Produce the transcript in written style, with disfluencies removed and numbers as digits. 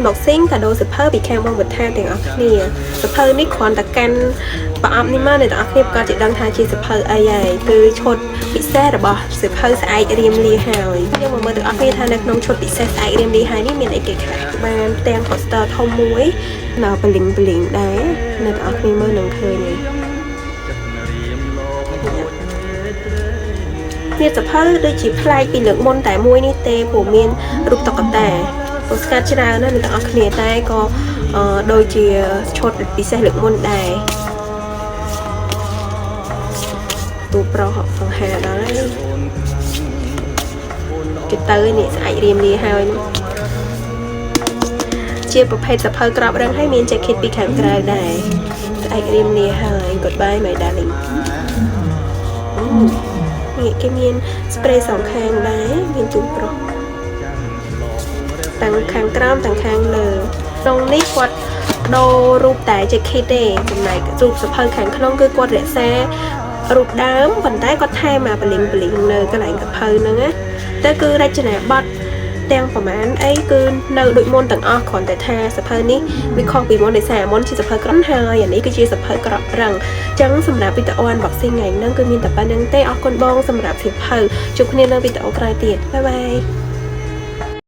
unboxing កាដូសិភៅពីខាងបងវិធាទាំងអស់គ្នាសិភៅនេះគ្រាន់តែកាន់ប្រអប់នេះមកអ្នកទាំងអស់គ្នាក៏จะដឹងថាជាសិភៅអីហើយគឺឈុតពិសេសរបស់សិភៅស្អែករៀមលាហើយយើងមកមើលទាំងអស់គ្នាថានៅក្នុងឈុតពិសេសស្អែករៀមលាហើយនេះមានអីគេខ្លះបានទាំង poster ធំមួយនៅបលីងដែរអ្នកទាំងអស់គ្នាមើលនឹងឃើញហើយវាសិភៅដូចជាប្លែកពីលើកមុនតែមួយនេះទេព្រោះមានរូបតុក្កតាពោស្កាត់ច្រើនណាស់អ្នកទាំងអស់គ្នាតែក៏ដូចជាឈុតពិសេសលើកមុនដែរទូប្រុសសង្ហាដល់ហើយគេទៅនេះស្អែករៀមលាហើយជាប្រភេទសិភៅក្របរឹងហើយមាន jacket ពីខាងក្រៅដែរស្អែករៀមលាហើយ goodbye my darling នេះគេមាន spray សងខាងដែរមានទូប្រុសទាំងខាងក្រោមទាំងខាងលើក្នុងនេះគាត់ដូររូបតែ jacket ទេចំណែករូបសិភៅខាងក្នុងគឺគាត់រក្សារូបដើមប៉ុន្តែគាត់ថែមមកបលីងនៅកន្លែងសិភៅហ្នឹងណាតែគឺរចនាប័ទ្មទាំងប្រមាណអីគឺនៅដូចមុនទាំងអស់គ្រាន់តែថាសិភៅនេះវាខុសពីមុនដោយសារមុនជាសិភៅក្របហើយអានេះគឺជាសិភៅក្របរឹងអញ្ចឹងសម្រាប់វីដេអូ unboxing ថ្ងៃហ្នឹងគឺមានតែប៉ុណ្្នឹងទេអរគុណបងសម្រាប់សិភៅជួបគ្នានៅវីដេអូក្រោយទៀតបាយបាយ